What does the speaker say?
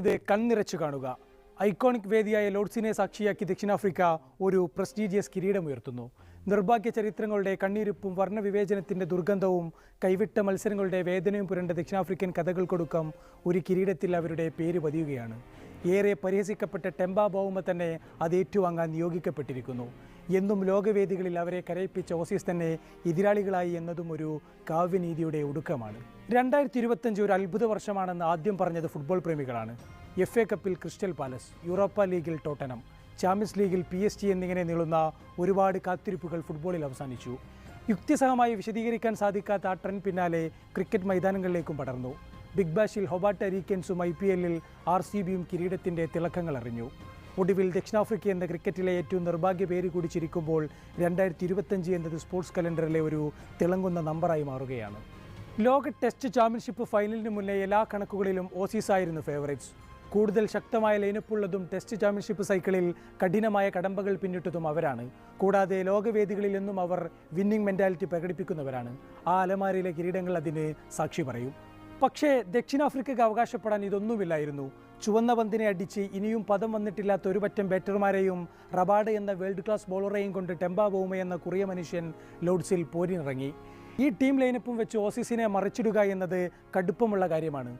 ഇത് കണ്ണിറച്ചു കാണുക. ഐക്കോണിക് വേദിയായ ലോർഡ്സിനെ സാക്ഷിയാക്കി ദക്ഷിണാഫ്രിക്ക ഒരു പ്രസ്റ്റീജിയസ് കിരീടമുയർത്തുന്നു. നിർഭാഗ്യ ചരിത്രങ്ങളുടെ കണ്ണീരിപ്പും വർണ്ണവിവേചനത്തിന്റെ ദുർഗന്ധവും കൈവിട്ട മത്സരങ്ങളുടെ വേദനയും പുരണ്ട ദക്ഷിണാഫ്രിക്കൻ കഥകൾക്കൊടുക്കം ഒരു കിരീടത്തിൽ അവരുടെ പേര് പതിയുകയാണ്. ഏറെ പരിഹസിക്കപ്പെട്ട ടെമ്പ ബൗമ തന്നെ അത് ഏറ്റുവാങ്ങാൻ നിയോഗിക്കപ്പെട്ടിരിക്കുന്നു. എന്നും ലോകവേദികളിൽ അവരെ കരയിപ്പിച്ച ഓസീസ് തന്നെ എതിരാളികളായി എന്നതും ഒരു കാവ്യനീതിയുടെ ഒടുക്കമാണ്. 2025 ഒരു അത്ഭുത വർഷമാണെന്ന് ആദ്യം പറഞ്ഞത് ഫുട്ബോൾ പ്രേമികളാണ്. FA കപ്പിൽ ക്രിസ്റ്റൽ പാലസ്, യൂറോപ്പ ലീഗിൽ ടോട്ടനം, ചാമ്പ്യൻസ് ലീഗിൽ PSG എന്നിങ്ങനെ നീളുന്ന ഒരുപാട് കാത്തിരിപ്പുകൾ ഫുട്ബോളിൽ അവസാനിച്ചു. യുക്തിസഹമായി വിശദീകരിക്കാൻ സാധിക്കാത്ത ആ ട്രെൻഡ് പിന്നാലെ ക്രിക്കറ്റ് മൈതാനങ്ങളിലേക്കും പടർന്നു. ബിഗ് ബാഷിൽ ഹൊബാർട്ട് ഹരിക്കേൻസും IPLൽ RCBയും കിരീടത്തിൻ്റെ തിളക്കങ്ങൾ അറിഞ്ഞു. ഒടുവിൽ ദക്ഷിണാഫ്രിക്ക എന്ന ക്രിക്കറ്റിലെ ഏറ്റവും നിർഭാഗ്യ പേര് കൂടി ചിരിക്കുമ്പോൾ 2025 എന്നത് സ്പോർട്സ് കലണ്ടറിലെ ഒരു തിളങ്ങുന്ന നമ്പറായി മാറുകയാണ്. ലോക ടെസ്റ്റ് ചാമ്പ്യൻഷിപ്പ് ഫൈനലിന് മുന്നേ എല്ലാ കണക്കുകളിലും ഓസീസ് ആയിരുന്നു ഫേവറേറ്റ്സ്. കൂടുതൽ ശക്തമായ ലൈനപ്പുള്ളതും ടെസ്റ്റ് ചാമ്പ്യൻഷിപ്പ് സൈക്കിളിൽ കഠിനമായ കടമ്പകൾ പിന്നിട്ടതും അവരാണ്. കൂടാതെ ലോകവേദികളിൽ എന്നും അവർ വിന്നിംഗ് മെൻറ്റാലിറ്റി പ്രകടിപ്പിക്കുന്നവരാണ്. ആ അലമാരയിലെ കിരീടങ്ങൾ അതിന് സാക്ഷി പറയും. പക്ഷേ ദക്ഷിണാഫ്രിക്കയ്ക്ക് അവകാശപ്പെടാൻ ഇതൊന്നുമില്ലായിരുന്നു. ചുവന്ന പന്തിനെ അടിച്ച് ഇനിയും പദം വന്നിട്ടില്ലാത്ത ഒരു പറ്റം ബാറ്റർമാരെയും റബാഡ എന്ന വേൾഡ് ക്ലാസ് ബോളറെയും കൊണ്ട് ടെമ്പ ബൗമ എന്ന കുറിയ മനുഷ്യൻ ലോർഡ്സിൽ പോരിനിറങ്ങി. ഈ ടീം ലൈനപ്പും വെച്ച് ഓസീസിനെ മറിച്ചിടുക എന്നത് കടുപ്പമുള്ള കാര്യമാണ്.